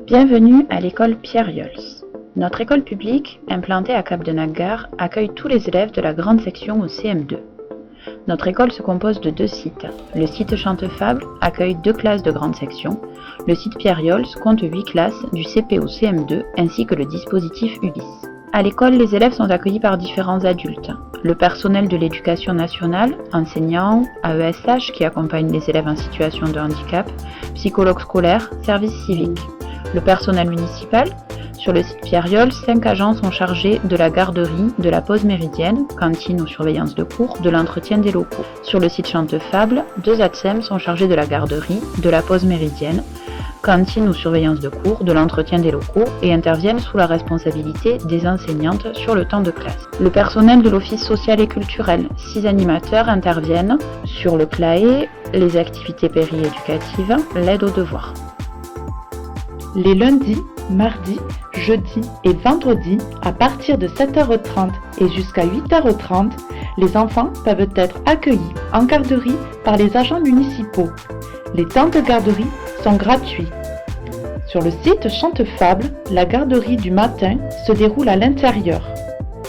Bienvenue à l'école Pierre Yols. Notre école publique, implantée à Cap-de-Nag-Gare, accueille tous les élèves de la grande section au CM2. Notre école se compose de 2 sites. Le site Chantefable accueille 2 classes de grande section. Le site Pierre Yols compte 8 classes du CP au CM2 ainsi que le dispositif Ulysse. À l'école, les élèves sont accueillis par différents adultes. Le personnel de l'éducation nationale, enseignants, AESH qui accompagnent les élèves en situation de handicap, psychologues scolaires, service civique. Le personnel municipal. Sur le site Pierre Yols, 5 agents sont chargés de la garderie, de la pause méridienne, cantine ou surveillance de cours, de l'entretien des locaux. Sur le site Chantefable, 2 ATSEM sont chargés de la garderie, de la pause méridienne, cantine ou surveillance de cours, de l'entretien des locaux et interviennent sous la responsabilité des enseignantes sur le temps de classe. Le personnel de l'office social et culturel, 6 animateurs interviennent sur le CLAE, les activités péri-éducatives, l'aide aux devoirs. Les lundis, mardis, jeudis et vendredis, à partir de 7h30 et jusqu'à 8h30, les enfants peuvent être accueillis en garderie par les agents municipaux. Les temps de garderie sont gratuits. Sur le site Chantefable, la garderie du matin se déroule à l'intérieur.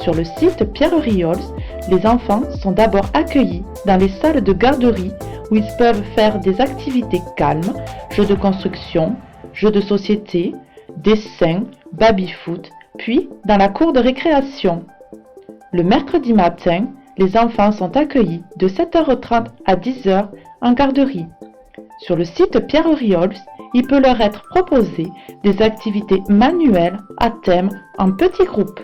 Sur le site Pierre Yols, les enfants sont d'abord accueillis dans les salles de garderie où ils peuvent faire des activités calmes, jeux de construction, jeux de société, dessins, baby-foot, puis dans la cour de récréation. Le mercredi matin, les enfants sont accueillis de 7h30 à 10h en garderie. Sur le site Pierre Yols, il peut leur être proposé des activités manuelles à thème en petits groupes.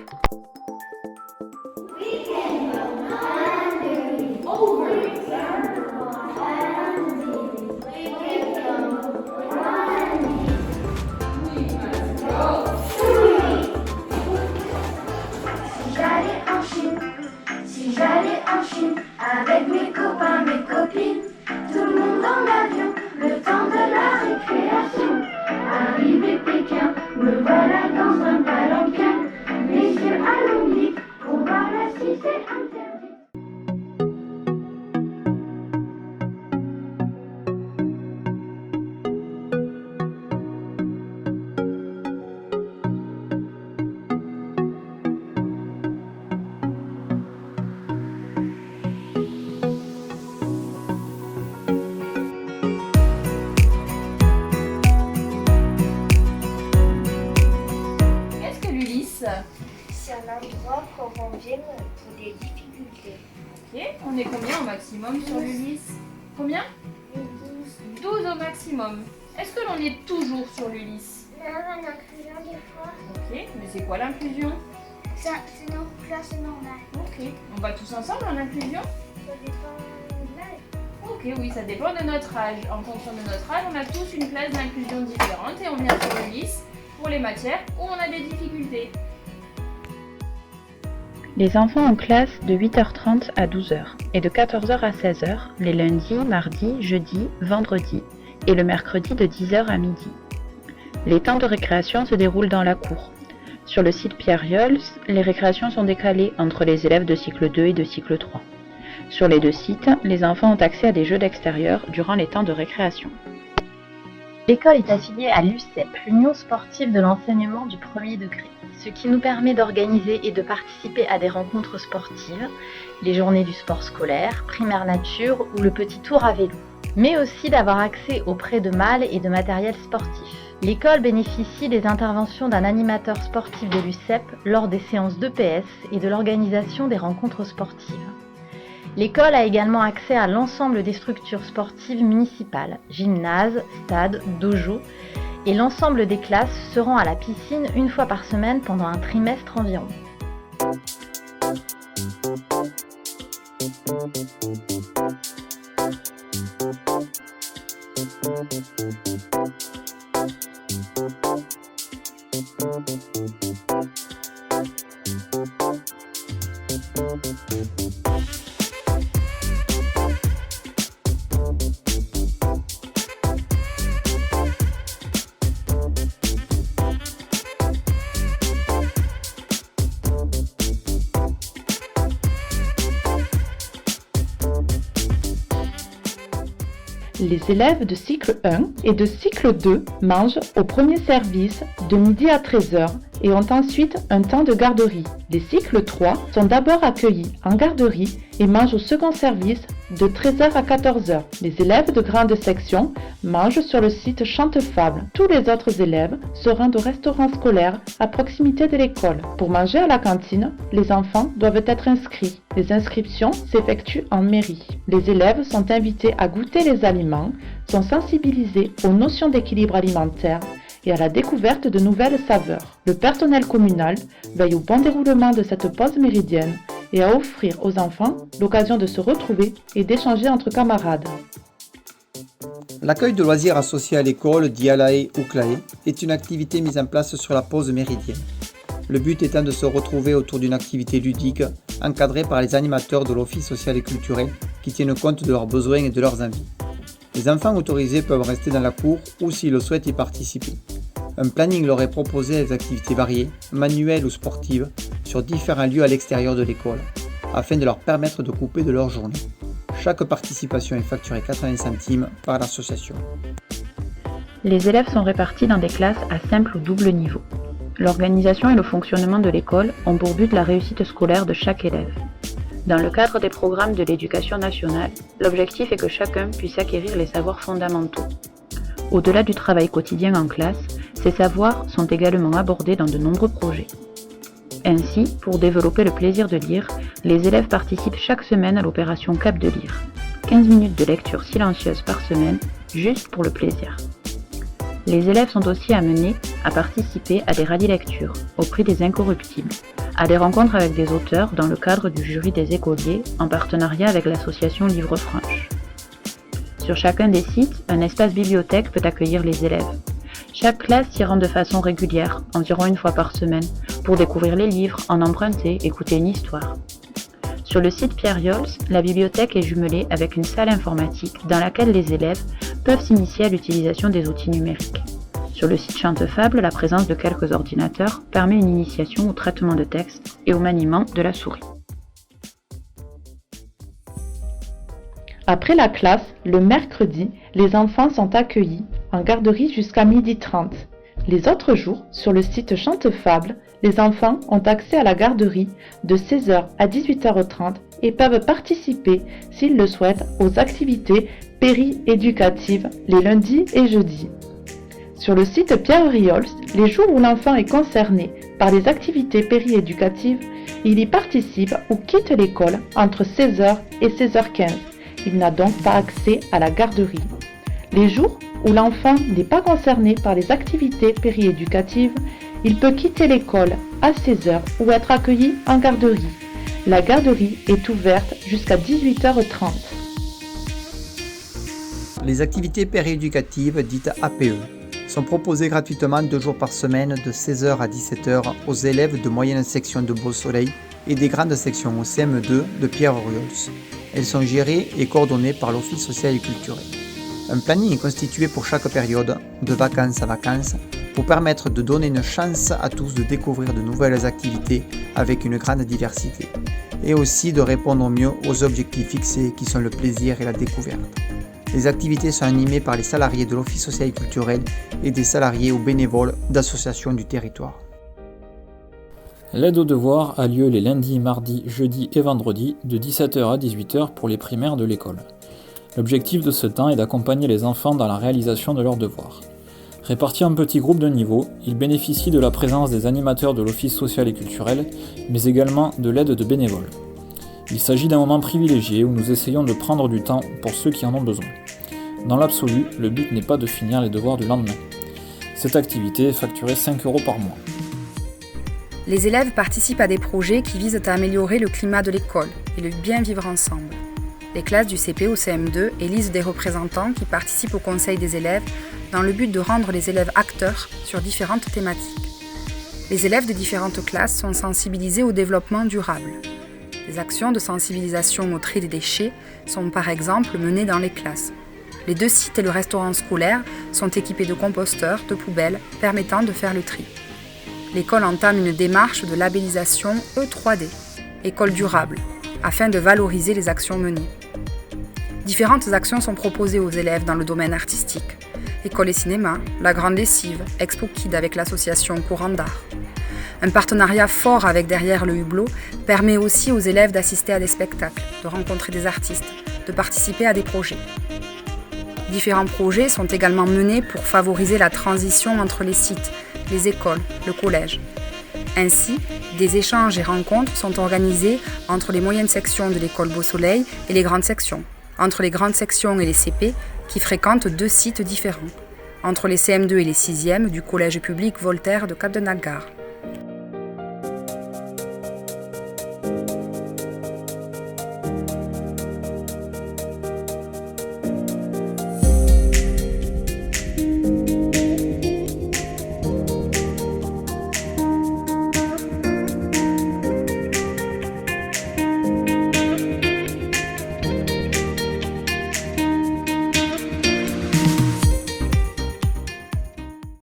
Si j'allais en Chine avec mes copains, mes copines, tout le monde dans l'avion, le temps de la récréation. Arrivé Pékin, me voilà dans un palanquin, mes yeux à l'oblique, pour voir la si c'est interdit. C'est un endroit qu'on vient pour des difficultés. Ok, on est combien au maximum sur l'Ulysse? Combien? 12. 12 au maximum. Est-ce que l'on est toujours sur l'Ulysse? Là, l'inclusion des fois. Ok, mais c'est quoi l'inclusion? C'est notre classe normale. Ok, on va tous ensemble en inclusion? Ça dépend de l'âge. Ok, oui, ça dépend de notre âge. En fonction de notre âge, on a tous une classe d'inclusion différente et on vient sur l'Ulysse pour les matières où on a des difficultés. Les enfants en classe de 8h30 à 12h et de 14h à 16h les lundis, mardis, jeudis, vendredis et le mercredi de 10h à midi. Les temps de récréation se déroulent dans la cour. Sur le site Pierre Yols, les récréations sont décalées entre les élèves de cycle 2 et de cycle 3. Sur les 2 sites, les enfants ont accès à des jeux d'extérieur durant les temps de récréation. L'école est affiliée à l'USEP, l'Union sportive de l'enseignement du premier degré, ce qui nous permet d'organiser et de participer à des rencontres sportives, les journées du sport scolaire, primaire nature ou le petit tour à vélo, mais aussi d'avoir accès aux prêts de malles et de matériel sportif. L'école bénéficie des interventions d'un animateur sportif de l'USEP lors des séances d'EPS et de l'organisation des rencontres sportives. L'école a également accès à l'ensemble des structures sportives municipales, gymnase, stade, dojo, et l'ensemble des classes se rend à la piscine une fois par semaine pendant un trimestre environ. Les élèves de cycle 1 et de cycle 2 mangent au premier service de midi à 13h et ont ensuite un temps de garderie. Les cycles 3 sont d'abord accueillis en garderie et mangent au second service de 13h à 14h. Les élèves de grande section mangent sur le site Chantefable. Tous les autres élèves se rendent au restaurant scolaire à proximité de l'école. Pour manger à la cantine, les enfants doivent être inscrits. Les inscriptions s'effectuent en mairie. Les élèves sont invités à goûter les aliments, sont sensibilisés aux notions d'équilibre alimentaire et à la découverte de nouvelles saveurs. Le personnel communal veille au bon déroulement de cette pause méridienne et à offrir aux enfants l'occasion de se retrouver et d'échanger entre camarades. L'accueil de loisirs associé à l'école, dit ALAE ou CLAE, est une activité mise en place sur la pause méridienne. Le but étant de se retrouver autour d'une activité ludique encadrée par les animateurs de l'Office social et culturel qui tiennent compte de leurs besoins et de leurs envies. Les enfants autorisés peuvent rester dans la cour ou, s'ils le souhaitent, y participer. Un planning leur est proposé avec des activités variées, manuelles ou sportives, sur différents lieux à l'extérieur de l'école, afin de leur permettre de couper de leur journée. Chaque participation est facturée 80 centimes par l'association. Les élèves sont répartis dans des classes à simple ou double niveau. L'organisation et le fonctionnement de l'école ont pour but la réussite scolaire de chaque élève. Dans le cadre des programmes de l'éducation nationale, l'objectif est que chacun puisse acquérir les savoirs fondamentaux. Au-delà du travail quotidien en classe, ces savoirs sont également abordés dans de nombreux projets. Ainsi, pour développer le plaisir de lire, les élèves participent chaque semaine à l'opération Cap de lire. 15 minutes de lecture silencieuse par semaine, juste pour le plaisir. Les élèves sont aussi amenés à participer à des rallyes lecture, au prix des incorruptibles, à des rencontres avec des auteurs dans le cadre du jury des écoliers, en partenariat avec l'association Livre Franche. Sur chacun des sites, un espace bibliothèque peut accueillir les élèves. Chaque classe s'y rend de façon régulière, environ une fois par semaine, pour découvrir les livres, en emprunter, écouter une histoire. Sur le site Pierre Yols, la bibliothèque est jumelée avec une salle informatique dans laquelle les élèves peuvent s'initier à l'utilisation des outils numériques. Sur le site Chantefable, la présence de quelques ordinateurs permet une initiation au traitement de texte et au maniement de la souris. Après la classe, le mercredi, les enfants sont accueillis en garderie jusqu'à 12h30. Les autres jours, sur le site Chantefable, les enfants ont accès à la garderie de 16h à 18h30 et peuvent participer, s'ils le souhaitent, aux activités péri-éducatives les lundis et jeudis. Sur le site Pierre Riols, les jours où l'enfant est concerné par les activités péri-éducatives, il y participe ou quitte l'école entre 16h et 16h15. Il n'a donc pas accès à la garderie. Les jours où l'enfant n'est pas concerné par les activités péri-éducatives, il peut quitter l'école à 16h ou être accueilli en garderie. La garderie est ouverte jusqu'à 18h30. Les activités pérééducatives, dites APE, sont proposées gratuitement 2 jours par semaine de 16h à 17h aux élèves de moyenne section de Beau-Soleil et des grandes sections au CM2 de Pierre-Riols. Elles sont gérées et coordonnées par l'Office social et culturel. Un planning est constitué pour chaque période, de vacances à vacances, pour permettre de donner une chance à tous de découvrir de nouvelles activités avec une grande diversité, et aussi de répondre au mieux aux objectifs fixés qui sont le plaisir et la découverte. Les activités sont animées par les salariés de l'Office social et culturel et des salariés ou bénévoles d'associations du territoire. L'aide aux devoirs a lieu les lundis, mardis, jeudis et vendredis de 17h à 18h pour les primaires de l'école. L'objectif de ce temps est d'accompagner les enfants dans la réalisation de leurs devoirs. Répartis en petits groupes de niveau, ils bénéficient de la présence des animateurs de l'Office social et culturel, mais également de l'aide de bénévoles. Il s'agit d'un moment privilégié où nous essayons de prendre du temps pour ceux qui en ont besoin. Dans l'absolu, le but n'est pas de finir les devoirs du lendemain. Cette activité est facturée 5 € par mois. Les élèves participent à des projets qui visent à améliorer le climat de l'école et le bien vivre ensemble. Les classes du CP au CM2 élisent des représentants qui participent au conseil des élèves dans le but de rendre les élèves acteurs sur différentes thématiques. Les élèves de différentes classes sont sensibilisés au développement durable. Des actions de sensibilisation au tri des déchets sont par exemple menées dans les classes. Les 2 sites et le restaurant scolaire sont équipés de composteurs, de poubelles permettant de faire le tri. L'école entame une démarche de labellisation E3D, école durable, afin de valoriser les actions menées. Différentes actions sont proposées aux élèves dans le domaine artistique. École et cinéma, la grande lessive, Expo Kid avec l'association Courant d'Art. Un partenariat fort avec Derrière le Hublot permet aussi aux élèves d'assister à des spectacles, de rencontrer des artistes, de participer à des projets. Différents projets sont également menés pour favoriser la transition entre les sites, les écoles, le collège. Ainsi, des échanges et rencontres sont organisés entre les moyennes sections de l'école Beau Soleil et les grandes sections, entre les grandes sections et les CP qui fréquentent 2 sites différents, entre les CM2 et les 6e du collège public Voltaire de Cap-de-Nagard.